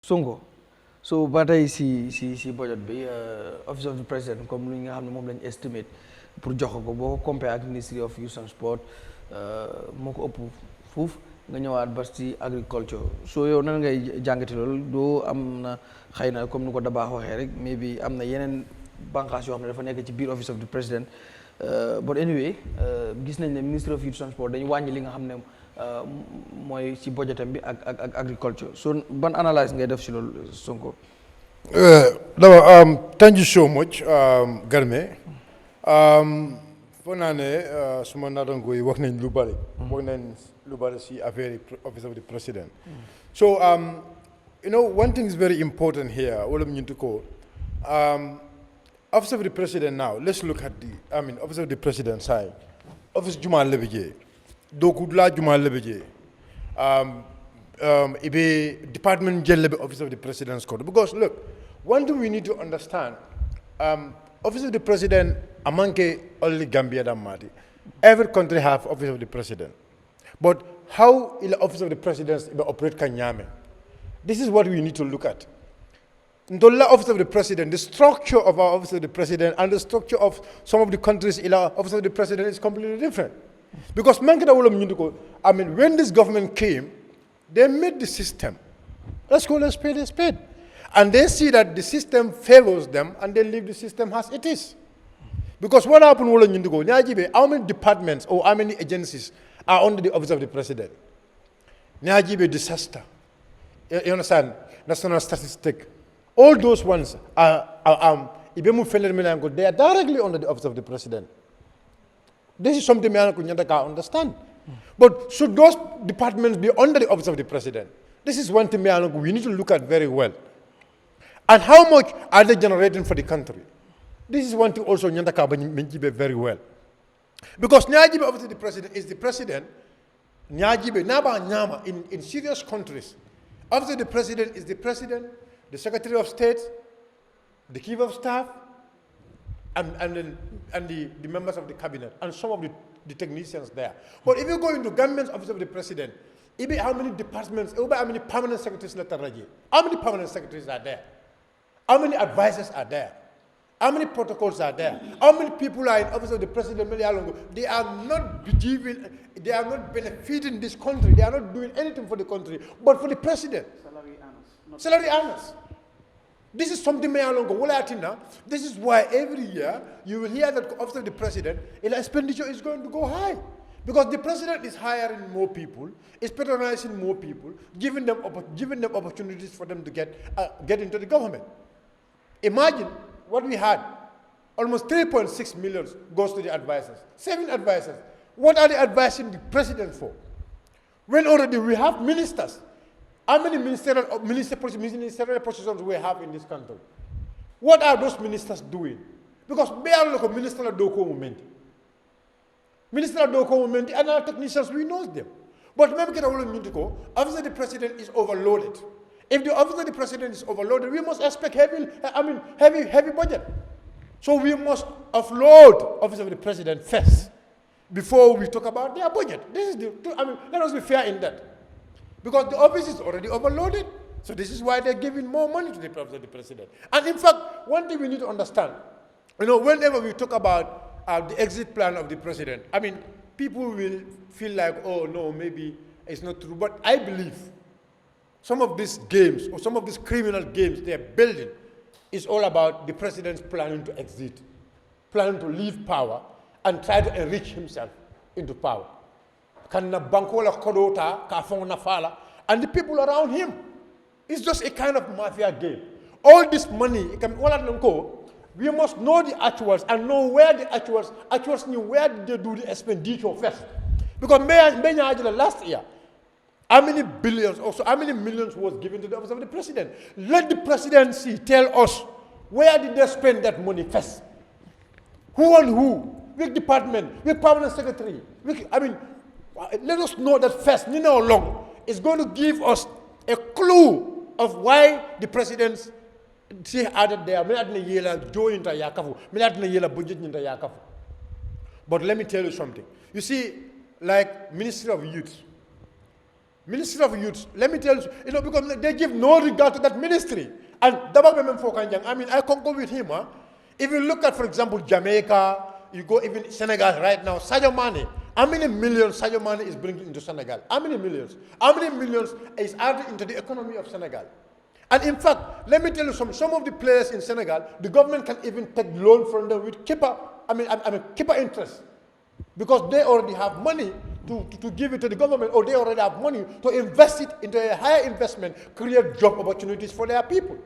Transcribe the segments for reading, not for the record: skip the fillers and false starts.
Sonko so ba tey si budget bi office of the president comme lu nga xam ne moom lañ estimate pour jox ko boo ko compare ak ministry of youth and sport moo ko ëpp fuuf nga ñëwaat ba ci agriculture so yow nan ngay jàngati loolu doo am na xëy na comme ni ko Dabaax waxee rek mais bi am na yeneen bànqaas yoo xam ne dafa nekk ci biir office of the president but anyway gis nañ ne ministry of youth and sport dañu wàññi li nga xam ne mooy ci budgetam bi ak agriculture so ban analyse ngay def ci loolu Sonko. Thank you so much Garme foog naa ne suma naataango yi wax nañ lu bari wax nañ lu bari ci affaire office of the president so one thing is very important here wala mu ñuntu ko office of the president now let's look at office of the president side office Juma Lebije Dokudla Juma Lebije ibe department jellebe office of the president's code because look one thing we need to understand office of the president amanke only Gambia than Mati every country have office of the president but how the office of the president operate kanyame this is what we need to look at Ndola office of the president the structure of our office of the president and the structure of some of the countries in our office of the president is completely different because when this government came, they made the system. Let's call a spade a spade. And they see that the system favors them and they leave the system as it is. Because what happened how many departments or how many agencies are under the office of the president? Disaster. You understand? National statistic. All those ones they are directly under the office of the president. This is something we understand. But should those departments be under the office of the president? This is one thing we need to look at very well. And how much are they generating for the country? This is one thing also very well. Because Nyajibe office of the president is the president. Nyajibe Naba Nyama in serious countries. Office of the president is the president, the secretary of state, the chief of staff, and the members of the cabinet and some of the technicians there. But if you go into government's office of the president, how many departments, how many permanent secretaries, how many permanent secretaries are there? How many advisors are there? How many protocols are there? How many people are in office of the president? They are not benefiting this country. They are not doing anything for the country, but for the president. Salary earners. This is something this is why every year you will hear that office of the president, expenditure is going to go high. Because the president is hiring more people, is patronizing more people, giving them opportunities for them to get into the government. Imagine what we had. Almost 3.6 million goes to the advisors. 7 advisors. What are they advising the president for? When already we have ministers. How many ministerial positions we have in this country? What are those ministers doing? Because they are like a ministerial document. Ministerial document and our technicians, we know them. But office of the president is overloaded. If the office of the president is overloaded, we must expect heavy budget. So we must offload office of the president first before we talk about their budget. This is let us be fair in that. Because the office is already overloaded. So this is why they're giving more money to the office of the president. And in fact, one thing we need to understand, whenever we talk about the exit plan of the president, people will feel like, oh no, maybe it's not true. But I believe some of these games or some of these criminal games they're building is all about the president's planning to exit, planning to leave power and try to enrich himself into power. And the people around him. It's just a kind of mafia game. All this money, we must know the actuals and know where the actuals knew where did they do the expenditure first. Because last year, how many billions, also how many millions was given to the office of the president? Let the presidency tell us where did they spend that money first? Who and who? Which department? Which permanent secretary? Let us know that first. Nina Long is going to give us a clue of why the presidents see added there. But let me tell you something. You see, like Ministry of Youth, Ministry of Youth, let me tell you, because they give no regard to that ministry. And I mean, I concur with him. Huh? If you look at, for example, Jamaica, you go even Senegal right now, Sadio Mane, how many millions Sadio Mane is bringing into Senegal? How many millions? How many millions is added into the economy of Senegal? And in fact, let me tell you, some of the players in Senegal, the government can even take loan from them with keeper interest. Because they already have money to give it to the government, or they already have money to invest it into a higher investment, create job opportunities for their people.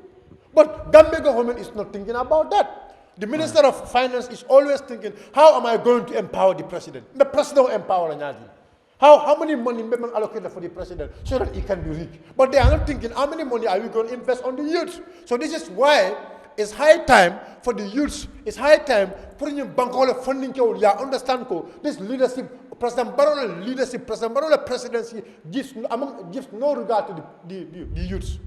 But Gambia government is not thinking about that. The Minister of Finance is always thinking, how am I going to empower the president? The president will empower Anyadi. How many money may be allocated for the president so that he can be rich? But they are not thinking, how many money are we going to invest on the youth? So this is why it's high time for the youths. It's high time for the bank funding. Understand this leadership, President Barrow leadership, President Barrow presidency gives no regard to the youths.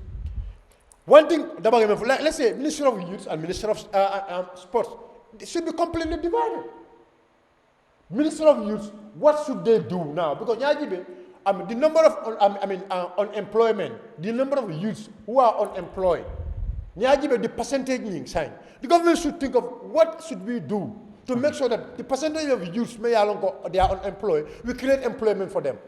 One thing, let's say Minister of Youth and Minister of Sports, they should be completely divided. Minister of Youth, what should they do now? Because the number of unemployment, the number of youths who are unemployed, the percentage sign. The government should think of what should we do to make sure that the percentage of youths they are unemployed, we create employment for them.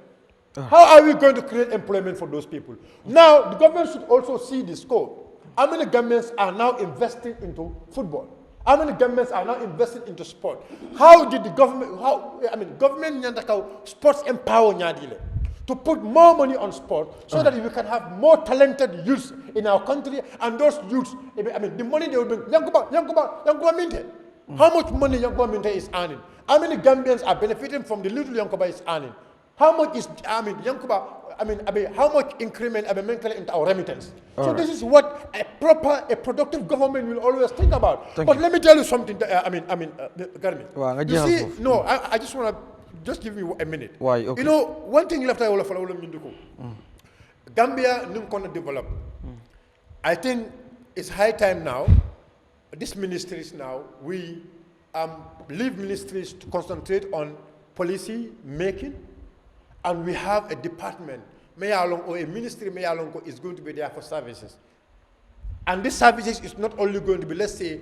How are we going to create employment for those people? Now, the government should also see the scope. How many governments are now investing into football? How many governments are now investing into sport? How did the government, government sports empower Nyadile to put more money on sport so that we can have more talented youths in our country, and those youths, the money they will bring, Yankuba Minte. How much money Yankuba Minte is earning? How many Gambians are benefiting from the little Yankuba is earning? How much is, how much increment into our remittance? So this is what a productive government will always think about. But let me tell you something, Garmi. You see, no, I just want to, just give me a minute. Why? Okay. One thing left I will follow Gambia, new going to develop. I think it's high time now, these ministries now, we leave ministries to concentrate on policy making, and we have a department, or a ministry is going to be there for services. And this services is not only going to be, let's say,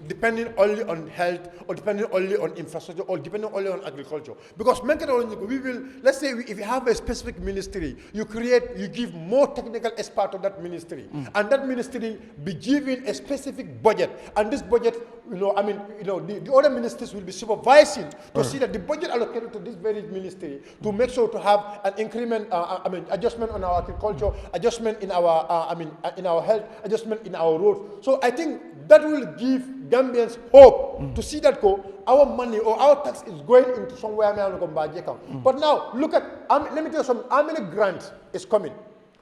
depending only on health, or depending only on infrastructure, or depending only on agriculture. Because we will, let's say, if you have a specific ministry, you give more technical expert to that ministry, and that ministry be given a specific budget, and this budget, the other ministries will be supervising to see that the budget allocated to this very ministry to make sure to have an increment, adjustment on our agriculture, adjustment in our, in our health, adjustment in our roads. So I think that will give Gambians hope to see that our money or our tax is going into somewhere. But now look at, let me tell you something, how many grants is coming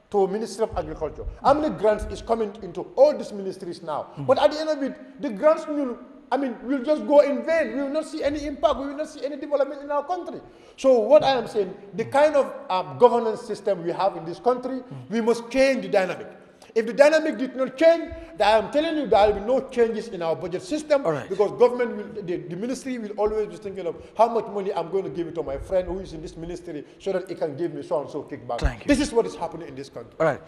to Ministry of Agriculture? How many grants is coming into all these ministries now? But at the end of it, the grants will just go in vain. We will not see any impact. We will not see any development in our country. So what I am saying, the kind of governance system we have in this country, we must change the dynamic. If the dynamic did not change, I am telling you there will be no changes in our budget system, because government the ministry will always be thinking of how much money I'm going to give it to my friend who is in this ministry so that he can give me so and so kickback. This is what is happening in this country. All right.